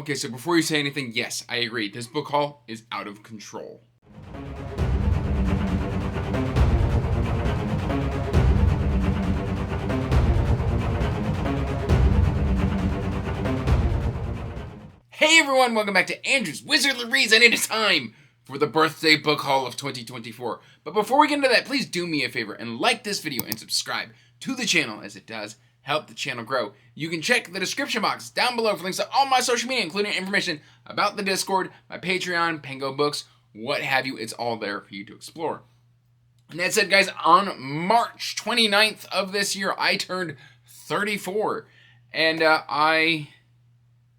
Okay, so before you say anything, yes, I agree. This book haul is out of control. Hey everyone, welcome back to Andrew's Wizardly Reads, and it is time for the birthday book haul of 2024. But before we get into that, please do me a favor and like this video and subscribe to the channel, as it does help the channel grow. You can check the description box down below for links to all my social media, including information about the Discord, my Patreon, Pango books, what have you. It's all there for you to explore. And that said, guys, on March 29th of this year, I turned 34, and I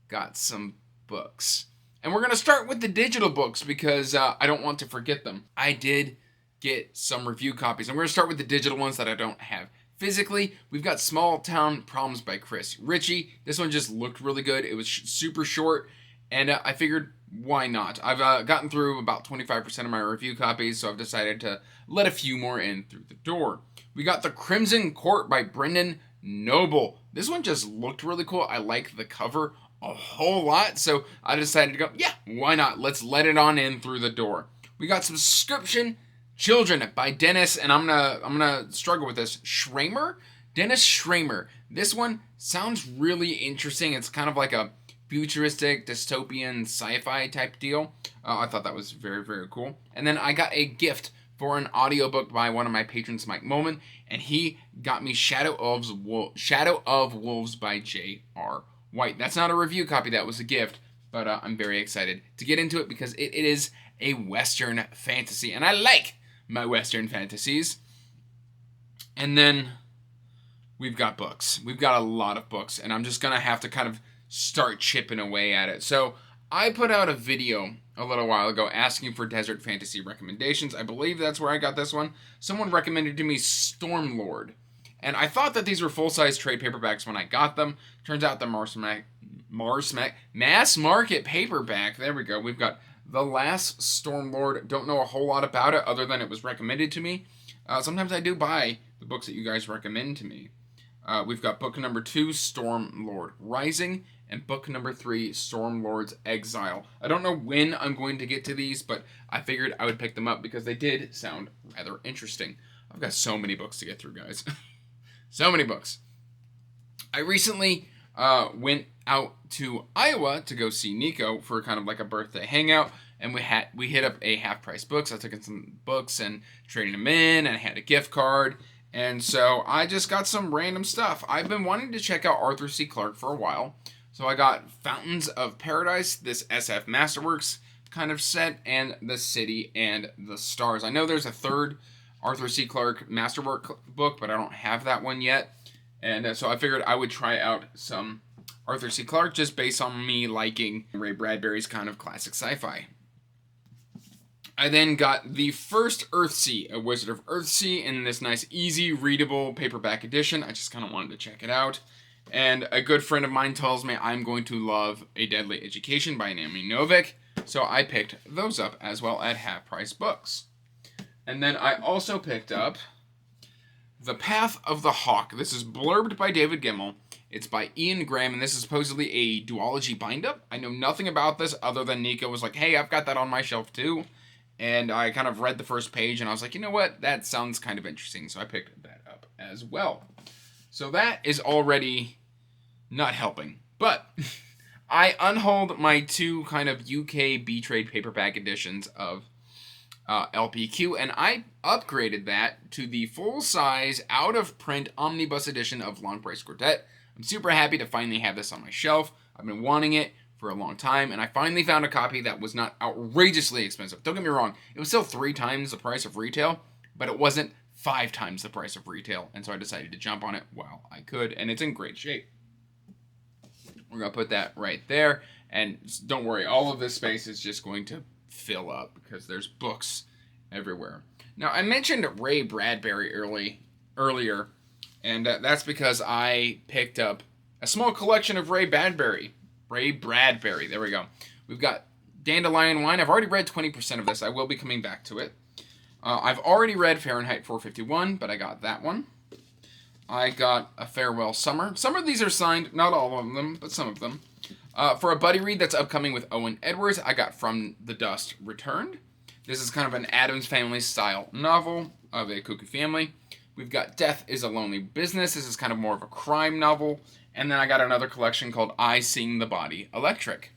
got some books. And we're going to start with the digital books because I don't want to forget them. I did get some review copies. I'm going to start with the digital ones that I don't have physically. We've got Small Town Problems by Chris Ritchie. This one just looked really good. It was super short, and I figured, why not? I've gotten through about 25% of my review copies, so I've decided to let a few more in through the door. We got The Crimson Court by Brendan Noble. This one just looked really cool. I like the cover a whole lot, so I decided to go, yeah, why not? Let's let it on in through the door. We got Subscription Children by Dennis, and I'm gonna struggle with this, Schramer? Dennis Schramer. This one sounds really interesting. It's kind of like a futuristic, dystopian, sci-fi type deal. I thought that was very, very cool. And then I got a gift for an audiobook by one of my patrons, Mike Moman, and he got me Shadow of Wolves by J.R. White. That's not a review copy, that was a gift, but I'm very excited to get into it because it is a Western fantasy, and I like my Western fantasies. And then we've got books. We've got a lot of books, and I'm just going to have to kind of start chipping away at it. So I put out a video a little while ago asking for desert fantasy recommendations. I believe that's where I got this one. Someone recommended to me Stormlord. And I thought that these were full-size trade paperbacks when I got them. Turns out the mass market paperback. There we go. We've got The Last Stormlord. Don't know a whole lot about it other than it was recommended to me. Sometimes I do buy the books that you guys recommend to me. We've got book number 2, Stormlord Rising, and book number 3, Stormlord's Exile. I don't know when I'm going to get to these, but I figured I would pick them up because they did sound rather interesting. I've got so many books to get through, guys. So many books. I recently went out to Iowa to go see Nico for kind of like a birthday hangout, and we hit up a half-price books. I took in some books and traded them in, and I had a gift card, and so I just got some random stuff. I've been wanting to check out Arthur C. Clarke for a while, so I got Fountains of Paradise, this SF Masterworks kind of set, and The City and the Stars. I know there's a third Arthur C. Clarke Masterwork book, but I don't have that one yet. And so I figured I would try out some Arthur C. Clarke just based on me liking Ray Bradbury's kind of classic sci-fi. I then got the first Earthsea, A Wizard of Earthsea, in this nice, easy, readable paperback edition. I just kind of wanted to check it out. And a good friend of mine tells me I'm going to love A Deadly Education by Naomi Novik, so I picked those up as well at half-price books. And then I also picked up The Path of the Hawk. This is blurbed by David Gemmell. It's by Ian Graham, and this is supposedly a duology bind-up. I know nothing about this other than Nico was like, hey, I've got that on my shelf too. And I kind of read the first page, and I was like, you know what? That sounds kind of interesting, so I picked that up as well. So that is already not helping. But I unhauled my 2 kind of UK B-Trade paperback editions of LPQ, and I upgraded that to the full-size, out-of-print omnibus edition of Long Price Quartet. I'm super happy to finally have this on my shelf. I've been wanting it for a long time, and I finally found a copy that was not outrageously expensive. Don't get me wrong, it was still 3 times the price of retail, but it wasn't 5 times the price of retail, and so I decided to jump on it while I could, and it's in great shape. We're going to put that right there, and don't worry, all of this space is just going to fill up because there's books everywhere. Now, I mentioned Ray Bradbury earlier, and that's because I picked up a small collection of Ray Bradbury. There we go. We've got Dandelion Wine. I've already read 20% of this. I will be coming back to it. I've already read Fahrenheit 451, but I got that one. I got A Farewell Summer. Some of these are signed, not all of them, but some of them. For a buddy read that's upcoming with Owen Edwards, I got From the Dust Returned. This is kind of an Addams Family style novel of a cuckoo family. We've got Death is a Lonely Business. This is kind of more of a crime novel. And then I got another collection called I Sing the Body Electric.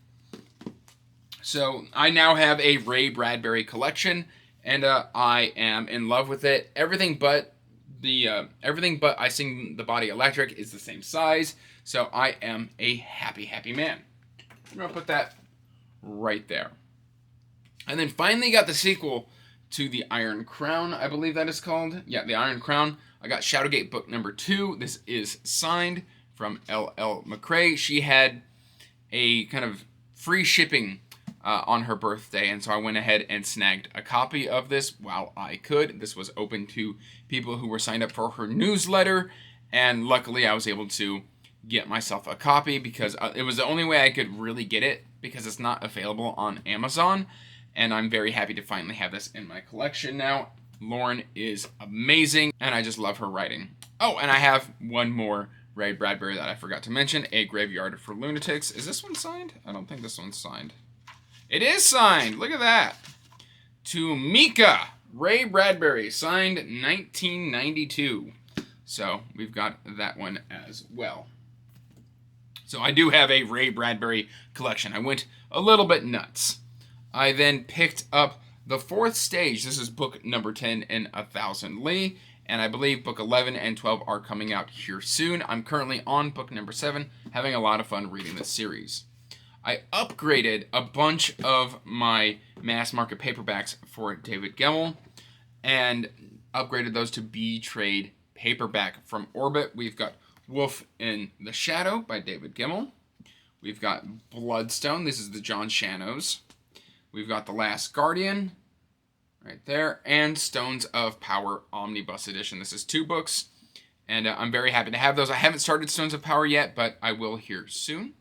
So I now have a Ray Bradbury collection, and I am in love with it. Everything but I Sing the Body Electric is the same size. So I am a happy, happy man. I'm going to put that right there. And then finally got the sequel to The Iron Crown, I believe that is called. Yeah, The Iron Crown. I got Shadowgate book number 2. This is signed from L.L. McCrae. She had a kind of free shipping on her birthday, and so I went ahead and snagged a copy of this while I could. This was open to people who were signed up for her newsletter, and luckily I was able to get myself a copy because it was the only way I could really get it because it's not available on Amazon, and I'm very happy to finally have this in my collection now. Lauren is amazing, and I just love her writing. Oh, and I have one more Ray Bradbury that I forgot to mention, A Graveyard for Lunatics. Is this one signed? I don't think this one's signed. It is signed! Look at that! To Mika, Ray Bradbury, signed 1992. So we've got that one as well. So I do have a Ray Bradbury collection. I went a little bit nuts. I then picked up The Fourth Stage. This is book number 10 in 1000 Lee. And I believe book 11 and 12 are coming out here soon. I'm currently on book number 7, having a lot of fun reading this series. I upgraded a bunch of my mass market paperbacks for David Gemmell and upgraded those to B-Trade paperback from Orbit. We've got Wolf in the Shadow by David Gemmell. We've got Bloodstone. This is the John Shanos. We've got The Last Guardian right there, and Stones of Power Omnibus Edition. This is 2 books, and I'm very happy to have those. I haven't started Stones of Power yet, but I will here soon.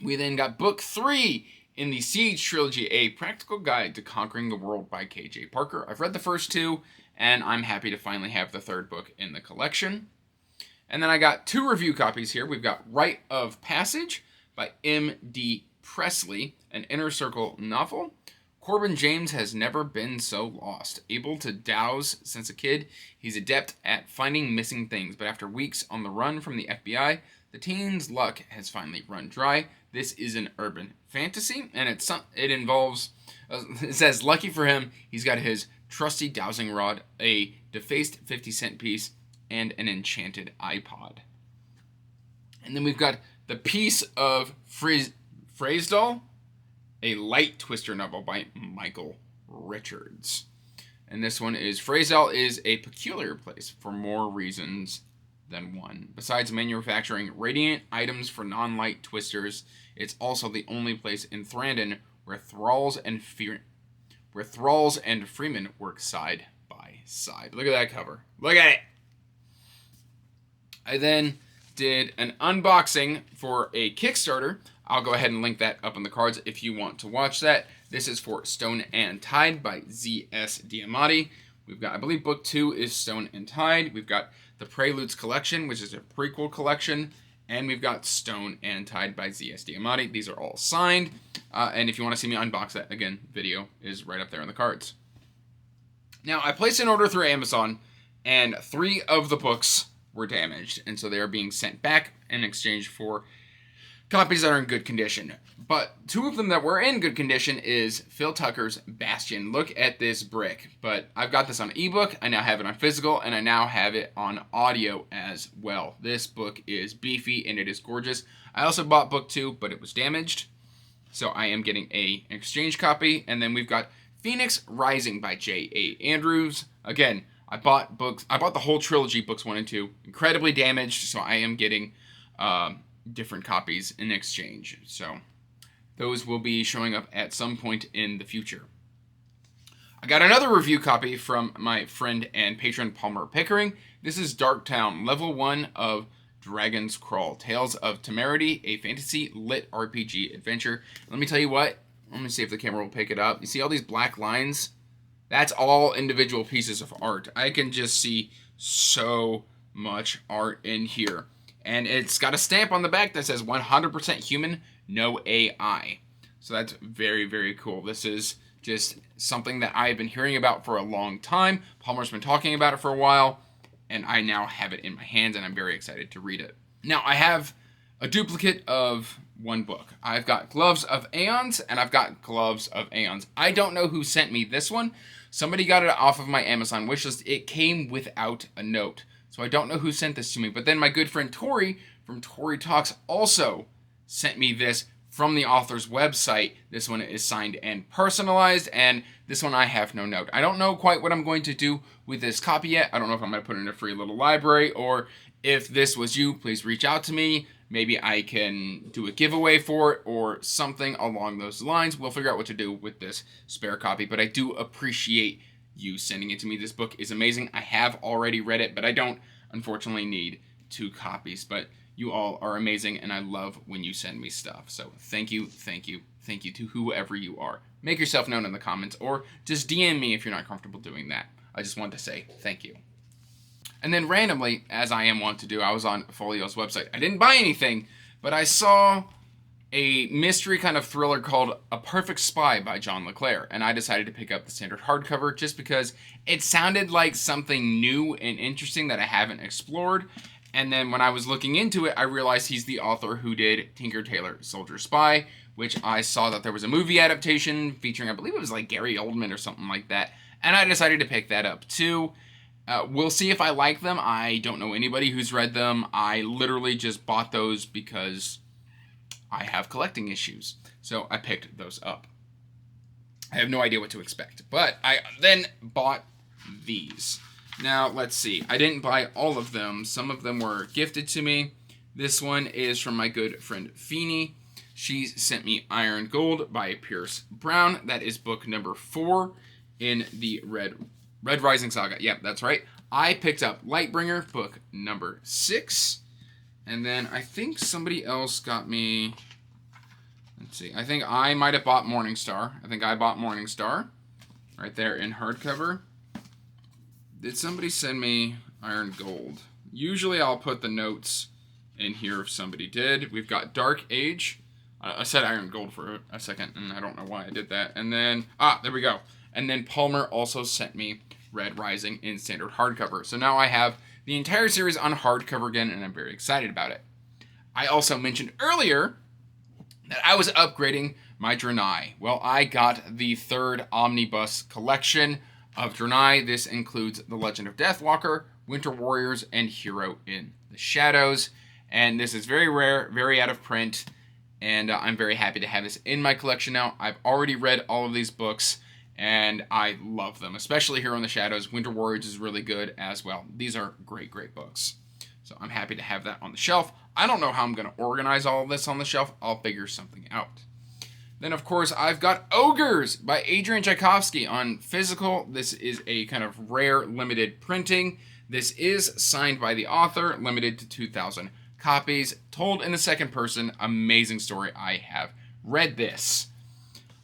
We then got book 3 in the Siege trilogy, A Practical Guide to Conquering the World by K.J. Parker. I've read the first 2, and I'm happy to finally have the 3rd book in the collection. And then I got 2 review copies here. We've got Rite of Passage by M.D. Presley, an Inner Circle novel. Corbin James has never been so lost. Able to douse since a kid, he's adept at finding missing things. But after weeks on the run from the FBI, the teen's luck has finally run dry. This is an urban fantasy, and it involves, it says, lucky for him, he's got his trusty dowsing rod, a defaced 50-cent piece, and an enchanted iPod. And then we've got The Piece of Freesdal, a light twister novel by Michael Richards. And this one is, Freesdal is a peculiar place for more reasons than one. Besides manufacturing radiant items for non-light twisters, it's also the only place in Thrandon where thralls and freemen work side by side. Look at that cover. Look at it! I then did an unboxing for a Kickstarter. I'll go ahead and link that up in the cards if you want to watch that. This is for Stone and Tide by Z.S. Diamati. We've got, I believe book 2 is Stone and Tide. We've got the Preludes collection, which is a prequel collection. And we've got Stone and Tide by Z.S. Diamati. These are all signed. And if you want to see me unbox that, again, video is right up there in the cards. Now, I placed an order through Amazon, and 3 of the books were damaged. And so they are being sent back in exchange for copies that are in good condition. But 2 of them that were in good condition is Phil Tucker's Bastion. Look at this brick. But I've got this on ebook, I now have it on physical, and I now have it on audio as well. This book is beefy and it is gorgeous. I also bought book 2, but it was damaged. So I am getting an exchange copy. And then we've got Phoenix Rising by J.A. Andrews. Again, I bought the whole trilogy, books 1 and 2, incredibly damaged, so I am getting different copies in exchange. So those will be showing up at some point in the future. I got another review copy from my friend and patron Palmer Pickering. This is Darktown, Level 1 of Dragon's Crawl, Tales of Temerity, a fantasy lit RPG adventure. Let me tell you what, let me see if the camera will pick it up. You see all these black lines? That's all individual pieces of art. I can just see so much art in here. And it's got a stamp on the back that says 100% human, no AI. So that's very, very cool. This is just something that I've been hearing about for a long time. Palmer's been talking about it for a while, and I now have it in my hands, and I'm very excited to read it. Now, I have a duplicate of one book. I've got Gloves of Aeons, and I've got Gloves of Aeons. I don't know who sent me this one. Somebody got it off of my Amazon wishlist. It came without a note. So I don't know who sent this to me. But then my good friend Tori from Tori Talks also sent me this from the author's website. This one is signed and personalized, and this one I have no note. I don't know quite what I'm going to do with this copy yet. I don't know if I'm going to put it in a free little library, or if this was you, please reach out to me. Maybe I can do a giveaway for it or something along those lines. We'll figure out what to do with this spare copy, but I do appreciate you sending it to me. This book is amazing. I have already read it, but I don't, unfortunately, need 2 copies. But you all are amazing, and I love when you send me stuff. So thank you, thank you, thank you to whoever you are. Make yourself known in the comments, or just DM me if you're not comfortable doing that. I just want to say thank you. And then randomly, as I am wont to do, I was on Folio's website. I didn't buy anything, but I saw a mystery kind of thriller called A Perfect Spy by John LeClaire, and I decided to pick up the standard hardcover just because it sounded like something new and interesting that I haven't explored. And then when I was looking into it, I realized he's the author who did Tinker Tailor Soldier Spy, which I saw that there was a movie adaptation featuring, I believe it was like Gary Oldman or something like that, and I decided to pick that up too. We'll see if I like them. I don't know anybody who's read them. I literally just bought those because I have collecting issues. So I picked those up. I have no idea what to expect. But I then bought these. Now, let's see. I didn't buy all of them. Some of them were gifted to me. This one is from my good friend Feeney. She sent me Iron Gold by Pierce Brown. That is book number 4 in the Red Rising saga. Yep, that's right. I picked up Lightbringer, book number 6. And then I think somebody else got me... Let's see. I think I might have bought Morningstar. I think I bought Morningstar. Right there in hardcover. Did somebody send me Iron Gold? Usually I'll put the notes in here if somebody did. We've got Dark Age. I said Iron Gold for a second, and I don't know why I did that. And then... there we go. And then Palmer also sent me Red Rising in standard hardcover. So now I have the entire series on hardcover again, and I'm very excited about it. I also mentioned earlier that I was upgrading my Drenai. Well, I got the 3rd omnibus collection of Drenai. This includes The Legend of Deathwalker, Winter Warriors, and Hero in the Shadows. And this is very rare, very out of print, and I'm very happy to have this in my collection now. I've already read all of these books, and I love them, especially Hero in the Shadows. Winter Warriors is really good as well. These are great, great books. So I'm happy to have that on the shelf. I don't know how I'm going to organize all of this on the shelf. I'll figure something out. Then, of course, I've got Ogres by Adrian Tchaikovsky on physical. This is a kind of rare, limited printing. This is signed by the author, limited to 2,000 copies, told in the second person. Amazing story. I have read this.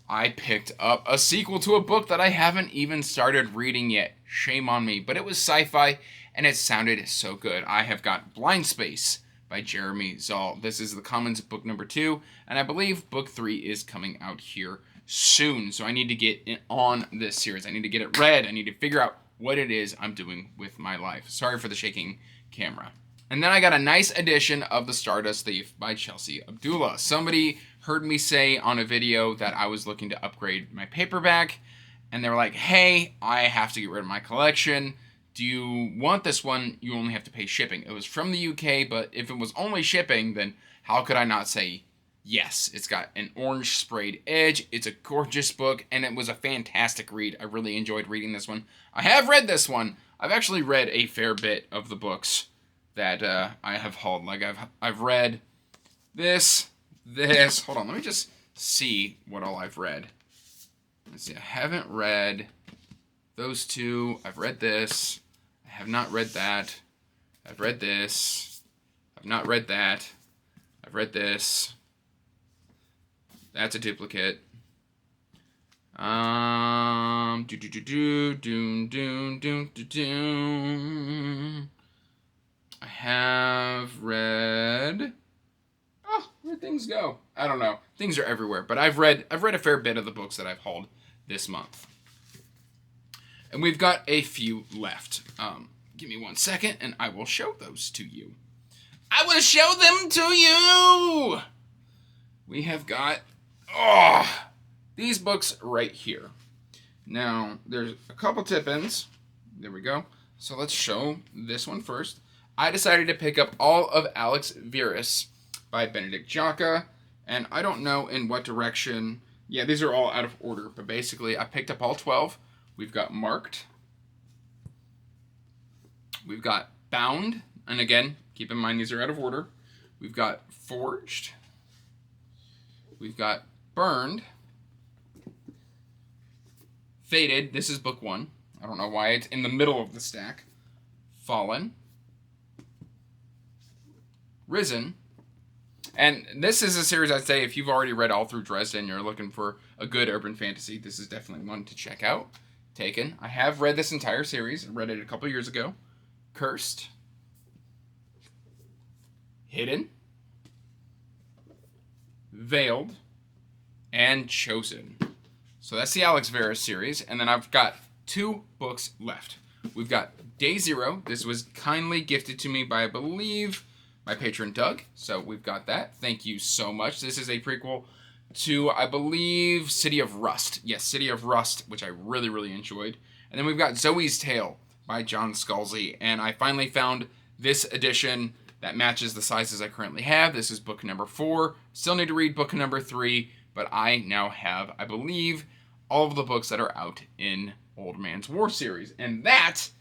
I picked up a sequel to a book that I haven't even started reading yet. Shame on me. But it was sci-fi, and it sounded so good. I have got Blind Space by Jeremy Zoll. This is the Commons book number 2, and I believe book 3 is coming out here soon. So I need to get on this series. I need to get it read. I need to figure out what it is I'm doing with my life. Sorry for the shaking camera. And then I got a nice edition of The Stardust Thief by Chelsea Abdullah. Somebody heard me say on a video that I was looking to upgrade my paperback, and they were like, hey, I have to get rid of my collection. Do you want this one? You only have to pay shipping. It was from the UK, but if it was only shipping, then how could I not say yes? It's got an orange sprayed edge. It's a gorgeous book, and it was a fantastic read. I really enjoyed reading this one. I have read this one. I've actually read a fair bit of the books that I have hauled. Like I've read this. Hold on, let me just see what all I've read. Let's see, I haven't read those 2. I've read this. I have not read that. I've read this. I've not read that. I've read this. That's a duplicate. I have read... Oh, where'd things go? I don't know. Things are everywhere. But I've read a fair bit of the books that I've hauled this month. And we've got a few left. Give me 1 second, and I will show those to you. I will show them to you! We have got... these books right here. Now, there's a couple tip-ins. There we go. So let's show this one first. I decided to pick up all of Alex Verus by Benedict Jaka, and I don't know in what direction. Yeah, these are all out of order, but basically I picked up all 12. We've got Marked. We've got Bound, and again, keep in mind these are out of order. We've got Forged. We've got Burned. Fated, this is book 1. I don't know why it's in the middle of the stack. Fallen. Risen. And this is a series I'd say if you've already read all through Dresden, you're looking for a good urban fantasy, this is definitely one to check out. Taken. I have read this entire series. I read it a couple years ago. Cursed. Hidden. Veiled. And Chosen. So that's the Alex Verus series. And then I've got 2 books left. We've got Day Zero. This was kindly gifted to me by, I believe, my patron Doug. So we've got that. Thank you so much. This is a prequel to, I believe, City of Rust. Yes, City of Rust, which I really, really enjoyed. And then we've got Zoe's Tale by John Scalzi. And I finally found this edition that matches the sizes I currently have. This is book number 4. Still need to read book number 3, but I now have, I believe, all of the books that are out in Old Man's War series. And that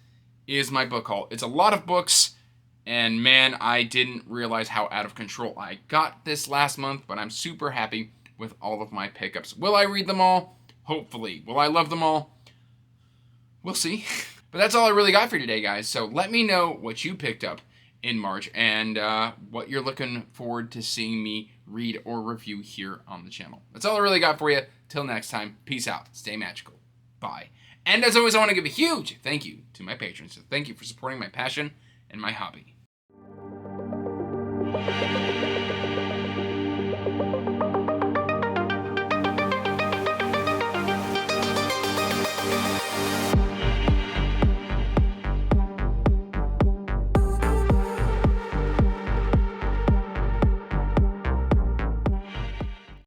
is my book haul. It's a lot of books, and man, I didn't realize how out of control I got this last month, but I'm super happy with all of my pickups. Will I read them all? Hopefully. Will I love them all? We'll see. But that's all I really got for today, guys. So let me know what you picked up in March and what you're looking forward to seeing me read or review here on the channel. That's all I really got for you. Till next time, peace out. Stay magical. Bye. And as always, I want to give a huge thank you to my patrons. So thank you for supporting my passion and my hobby.